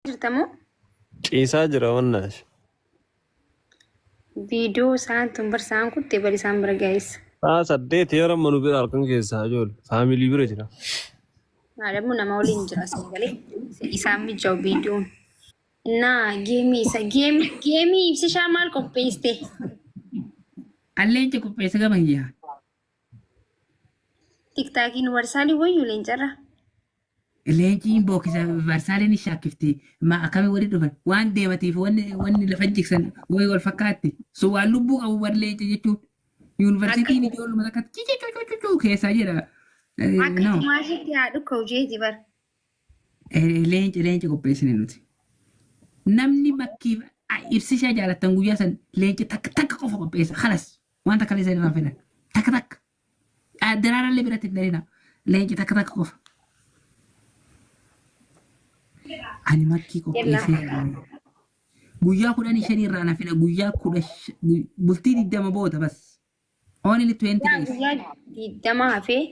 jirtamoo ciisaa jira wannash. viidiyoo isaan tumbarsaan kuttee bari isaan bira gaa'is. Saddeet yeroo manu bira halkan keessaa ijoollee faamilii bira jira. Maadamu nama waliin jira asii galee isaan mijaa'u viidiyoon. Naa geemii ibsishaa maal qopheessite? Alleen je kopheessa gaban yaa. Tiktaakiin warsaalii wayyuu leencarra. Leenciin bookisa varsaaleen shaakifti ma akami wali dhufan waan deematiif wanni lafa jigsan way wal fakkaatti so waan lubbuu qabu war leenci jechuun yuunivarsiitiin ijoolluma takka ciccicicicicuu keessaa jira. Akka maashiitti haa dhukka hojeeti bar. Leenci qopheessine nuti. Namni bakki ibsishaa jaalatan guyyaa san leenci takka qofa qopheessa halas waan takka leessa irraa fedhan takka. Daraarallee biratti hin dhalina leenci takka qofa. Ani makkii qopheessee guyyaa 15 irraa na fida guyyaa 10 bultii 20 booda bas only 20 days. Guyyaa 20 hafee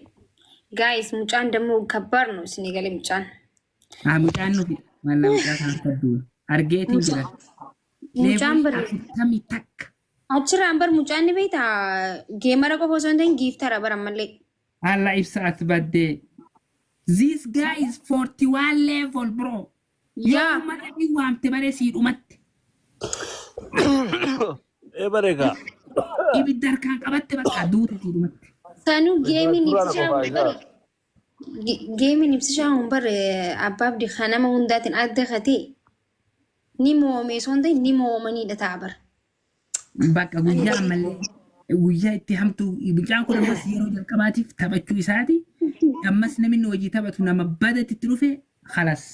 gaa'is mucaan dammoo kabbar nu isin galee mucaan. Mucaan nuti mallaa mucaa kan fadduun argeetiin jira. Mucaan bar tamii takka. achirraan bar mucaan ni beektaa geemara qofa osoo hin ta'in giiftara bar ammallee. Allah ibsaat baddee. This guy is 41 level, bro. Yeah. Mana ni wamte bare si umatti. Bareka. Ibi darkan qabatte bakka duute si umatti. Sanu geemiin ibsishaa hun bar abbaabdi kanama hundaatiin adda katee ni moomee osoo hin ta'in ni moomaniidha ta'a bar. Bakka guyyaa ammallee guyyaa itti hamtu mucaan kun ammas yeroo jalqabaatiif taphachuu isaati. Ammas namni hojii taphatu nama badatti itti dhufe khalas.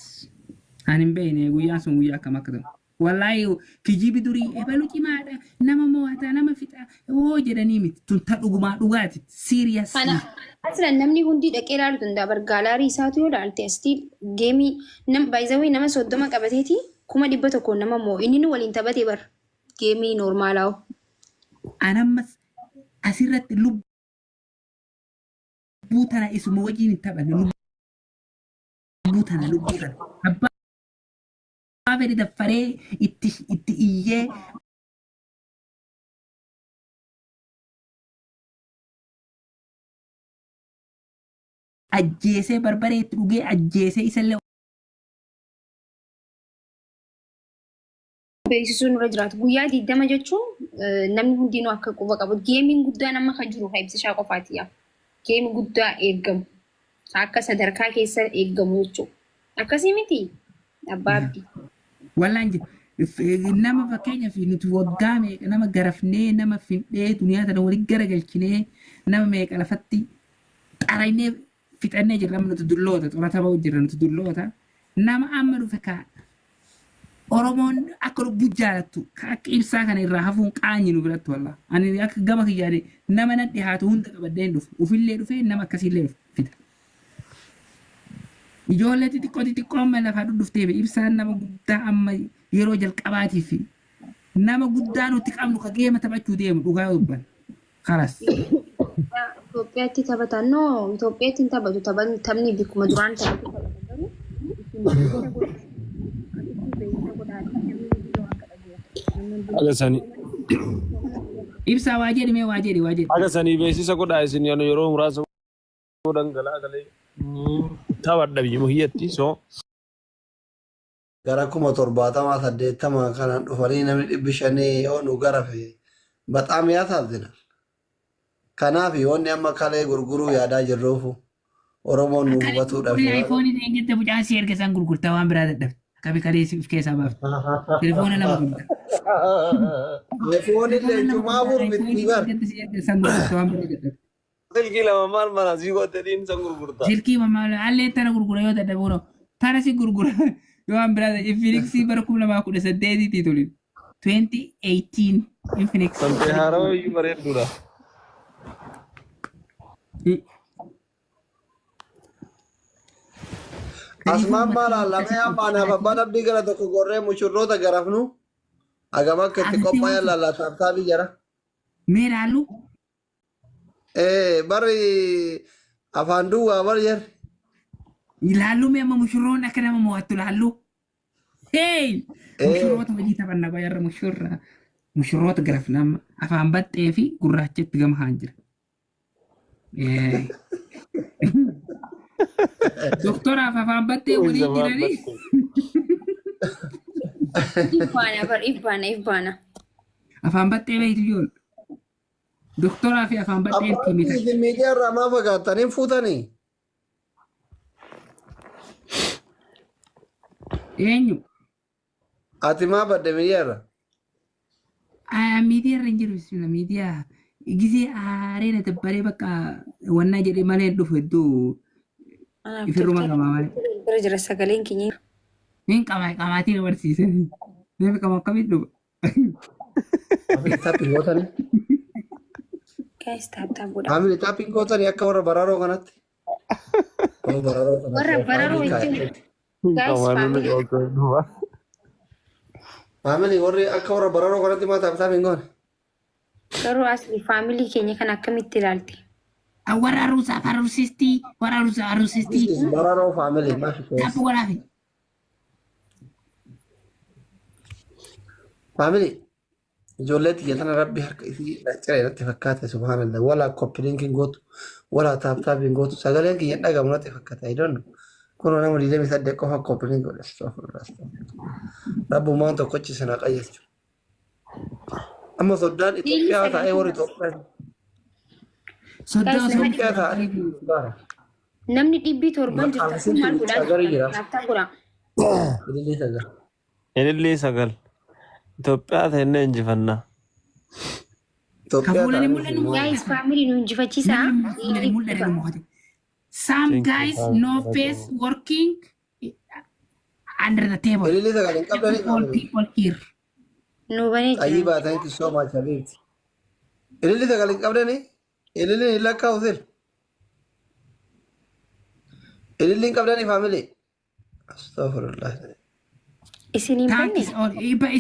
Ani hin beekne guyyaan sun guyyaa akkam akka ta'u. Wallaahi kijibi durii ebalu cimaadha nama mo'ata nama fixa oo jedhanii miti tun ta dhugumaa dhugaati serious. Kana aslan namni hundi dhaqee ilaalutu hin dabar gaalaarii isaatu yoo ilaalte astii geemii nam baay'izawii nama 30 qabateeti 100 nama moo inni waliin taphatee bar geemii noormaalaa. Anammas asirratti lubbuu tana isuma wajjin hin taphanne lubbuu tana. Abbaa fedhi daffaree itti iyyee ajjeesee barbaree itti dhugee ajjeesee isallee beeksisuun irra jiraatu guyyaa 20 jechuun namni hundinuu akka quba qabu geemiin guddaan amma kan jiru ibsishaa qofaati yaa geemii guddaa eeggamu akka sadarkaa keessa eeggamu jechuudha akkasii miti abbaa abdii. Wallaan nama fakkeenyaaf nuti waggaa meeqa nama garafnee nama findhee duniyaa tana waliin garagalchinee nama meeqa lafatti xaraynee fixannee jirra nuti dulloota xurata ba'u jirra nuti dulloota nama amma dhufe kaa Oromoon akka lubbuu jaalattu akka ibsaa kana irraa hafuun qaanyi nu biratti wallaa. Ani akka gama kiyyaade nama nan dhiyaatu hunda qabadheen dhufu ufillee dhufee nama akkasiillee fida. Ijoollee xixiqqoo amma lafaa dhuftee ibsaan nama guddaa amma yeroo jalqabaatiif nama guddaa nuti qabnu ka geema taphachuu deemu dhugaa dubban. Karas. Itoophiyaatti taphatan noo Itoophiyaatti hin taphatu taphni bikkuma duraan taphatu. Agasanii. Ibsaa waa jedhi mee waa jedhi. Agasanii beeksisa godhaa isin yeroo muraasa dhangala'aa galee taphadha biyya muhiyyatti soo. Gara 70 kanan dhufanii namni 500 yoo nu garafe baxaam yaasaatina. Kanaaf yoonni amma kalee gurguruu yaadaa jirruufu Oromoon nu hubatuudhaaf. Ayfoonii ta'e jette bucaan si erga san gurgurtaa waan biraa dadhabde. Kabi kalee si keessaa baafte. Telefoona lama gurgurta. Telefoonni jechuun burbitti bar. Silkii lama maal mana sii goote dhiin san gurgurta. Silkii maal allee tana gurgura yoo dadhabuuro tana si gurgura yoo waan biraa ta'e Infinix bara 2018 tuli 2018 Infinix. Sampee haarawaa iyyuu bareedduudha. Asmaan maal lamee ammaan abbaan abdii gara tokko gorree mushurroota garafnu agam akka itti qophaa'an lallaataaf taabii jara. Mee laallu? Bari afaan duwwaa bar jarri. Laallu mee amma mushurroon akka nama mo'attu laallu? Hey, Eh, mushurroota hojii taphannaa baay'arra mushurroota garaf lama afaan baxxee fi gurraachatti gama haan jira. Doktoraaf afaan baxxee waliin jiranii Ifbaana. afaan baxxee beektu ijoollee. Doktoraa fi afaan baxxeen tiimita. isin miidiyaa irraa maa fagaattanii fuutanii? Eenyu? Ati maa badde miidiyaa irra? Miidiyaa irra hin jiru bismillah miidiyaa. Gisee aaree dabbaree bakka wannaa jedhee malee dhufu hedduu ifirruma qamaa malee. Bira jira sagaleen keenya. Min qamaatiin barsiisan. Namni qamaa akkamiin dhufa? Family tapping gootanii? Guys, taaptaa godha. Family tapping gootanii akka warra baraaroo kanatti? Baraaroo kanatti. Warra baraaroo wajjin. Guys, Family warri akka warra baraaroo kanatti maa taaping goone? garuu asli faamilii keenya kan akkamitti ilaalti? Warra aruusaaf aruusistii, warra aruusaaf aruusistii. Baraaroo family maafi keessa? Taappu godhaafi. Family ijoollee xiyya tana rabbi harka isii ciree irratti fakkaate subhaanallah walaa koppiliinkiin gootu walaa taaptaapiin gootu sagaleen kiyya dhagamu natti fakkaata iddoon kun nama 28 qofa koppiliin godhe rabbumaan tokkochi sana qayyarchu amma soddaan Itoophiyaa taa'ee warri Itoophiyaa Itoophiyaa taa'ee Namni 700 jirtu maal godhaa? Taaptaa godhaa. ililii sagal Ilillee sagal. Itoophiyaa ta'e injifannaa. Itoophiyaa Kafuulanii taa'ee mul'annu Guys, faamilii nu injifachiisaa. Some guys no face working under the table. ililii sagal hin All qabdanii people here. Nu banee ayii jira. baatanitti soo maacha beekti ililii sagal hin qabdanii ililii hin lakkaa'u sir ililii hin qabdanii faamilee astaghfirullah. Isiniin Thank banne? is all.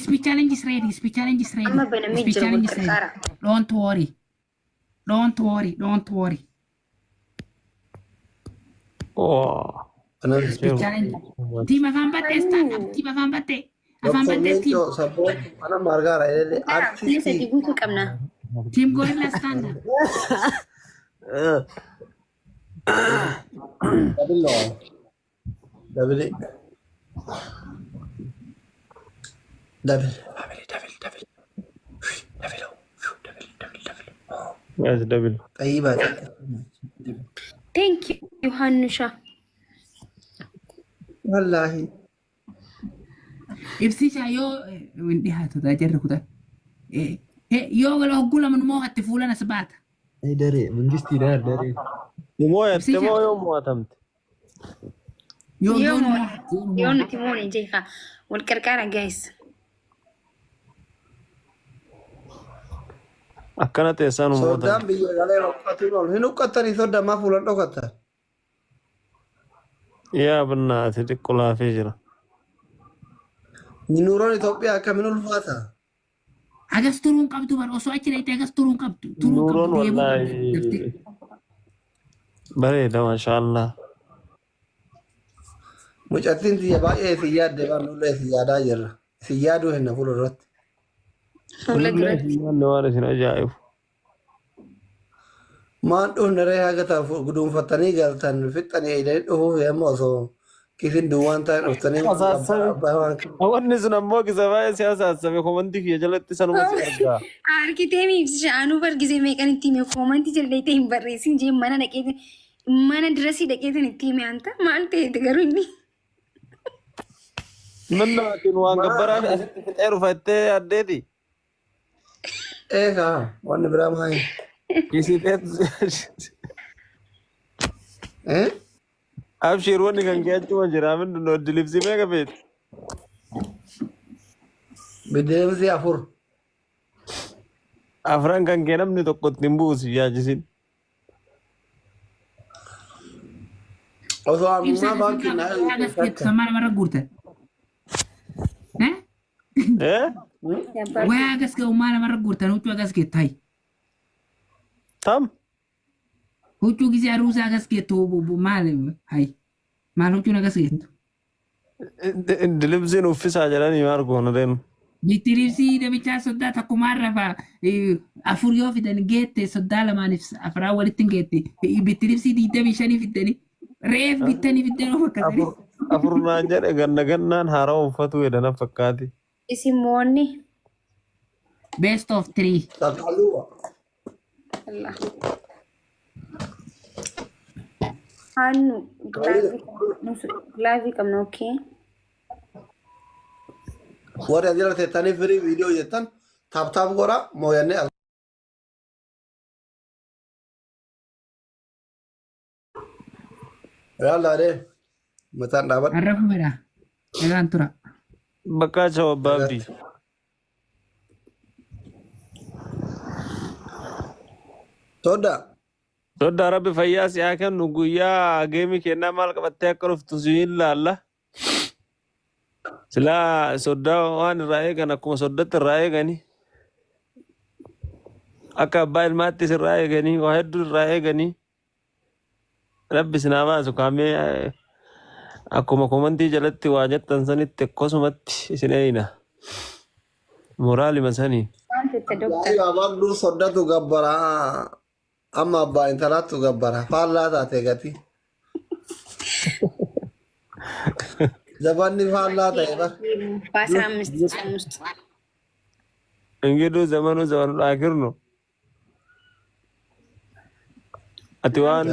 Speech challenge is ready. Speech challenge is ready. Amma banamee Speech jira challenge is wal ready. qarqara. Don't worry. Don't worry. Don't worry. Oh. Speech challenge. Team afaan battee stand up. Team afaan battee. Afaan Doktor battee team. Leencoo sabboon mana margaara ililii Kara, fuula sadii artistii guutuu qabna. Team gorilla stand up. dabili Guys, double. طيبة Thank you, Hannusha. والله Ibsicha yoo hin dhiyaatu jarri kutan. Yoo gala hoggula manummoo hatti fuula nas baata. دري من قستي دار دري Mo'atte Ibsicha. moo yoo mo'atamte? Yoo Yoo nammoo mo- hatti. yoo nuti moone jeeqa. Wal qarqara, guys. Akkana teessaan uummata. soddaan biyya galee roqqatiin ol hin huqqattanii soddaan maa fuulan dhokattan Yaa bannaati xiqqoo laafee jira. nuuroon Itoophiyaa akkamiin ulfaata Agas turuun qabdu bar osoo achi dhayte agas turuun qabdu. Nuuroon wallaahi bareeda maashaallah. mucattiin tiyya baay'ee isin yaadde barnullee isin yaadaa jirra isin yaaduu hinna fuula duratti Fuula duratti. Wanni waan isin ajaa'ibu. maan dhufne ree haga ta'u guduunfattanii galtan fixxanii eedanii dhufuuf yemmuu osoo kisin duwwaan ta'an dhuftanii Wanni sun ammoo kisa baay'ee siyaasa haasame komantii kiyya jalatti sanuma si argaa. Argitee miibsisha anuu bargisee meeqan itti hime koomantii jallee ta'e hin barreessin jee mana dhaqeeti mana dirasii dhaqeetin itti hime anta maal ta'eeti garuu inni. Nannaatiin waan gabbaraan asitti fixee rufattee addeeti. eegaa wanni biraa maayi Abshir wanni kan kee achuma jira min dilibsi meeqa feeti? bideemsi afur Afran kan kee namni tokko ittiin buusi yaachisin. osoo ammaa baankii Agas geettu sammaa namarra guurtan. Waa agas ga'u maa namarra guurtan huccuu agas geettu hayi. Tam? Huccuu gisee aruusa agas geettu maal hayi. Maal huccuun agas geettu. Dilibsiin uffisaa jedhanii maal goona deemu. Bittiribsii namichaa sodaa takkumaan rafaa afur yoo fidan geette sodaa lamaaniif afuraa walitti hin geette bittiribsii 25 fidanii reef bittanii fidanii of akkasanii. Afur naan jedhe ganna gannaan haaraa uffatu jedhana fakkaati. Isin moonni. Best of 3. Takaluwa. Allah. Hannu glaavii qabna okay. Warri ajira teessanii firii viidiyoo jettan taap godhaa mooyannee yaalaa mataan dhaabadha. Arrafu fedha. Egaan tura. Bakka jawaabbaabdi. Sodaa. Sodaa rabbi fayyaa si'aa kennu guyyaa geemii kennaa maal qabattee akka dhuftu siin laalla. Silaa sodaa waan irraa eegan akkuma soddatti irraa eeganii. Akka abbaa ilmaattis irraa eeganii waa hedduu irraa eeganii. Rabbi sinaa baasu kaamee akkuma komantii jalatti waa jettan sanitti akkasumatti isin eeyna. Moraalima sanii. Maal jette doktar? Abaan dur soddatu gabbaraa. Amma abbaa intalaattu gabbara. Faallaa taate gati. Zabanni faallaa ta'e bar. በአስራ አምስት ጾም ውስጥ እንግዲህ ዘመኑ አክር ነው። አትዋን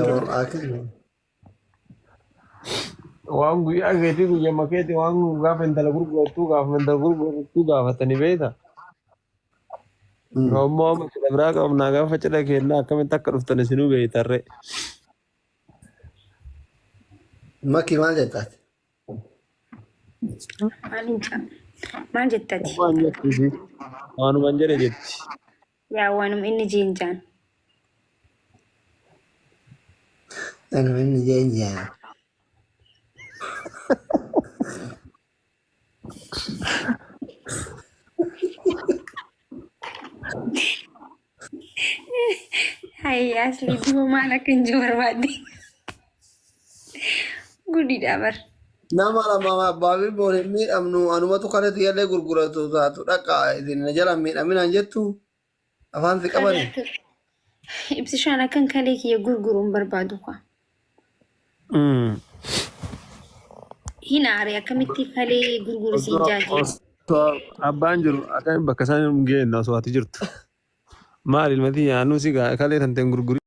ዋን ጉያ ገቲ ጉያ መከቲ ዋን ጋፍ እንተለ ጉርጉቱ ጋፍ እንተለ ጉርጉቱ ጋፍ ተኒ ቤታ ሮሞ መክለብራ ቀምና ጋፍ ጨደ ከና ከመ ተከሩፍተነ ሲኑ ቤተረ መኪ ማል ጀታት maal jettati? Waanuma jedhe jetti. Yaa waanuma inni jeenjaan. Waanuma inni jeenjaan. Hai asli dua maal akka hin jiru barbaadde. Guddiidha bar. Nama lama abbaafi boon hin miidhamnu anumatu kanatti illee gurguratu taatu dhaqa isin jala miidhaminaan jettu afaan si qabani. Ibsishaan akkan kalee kiyya gurguruun barbaadu kwa. Hin aare akkamitti kalee gurguru si jaaji. Abbaan jiru akka bakka isaan hin geenye osoo ati jirtu. Maal ilmati yaannu si kalee tanteen gurguri.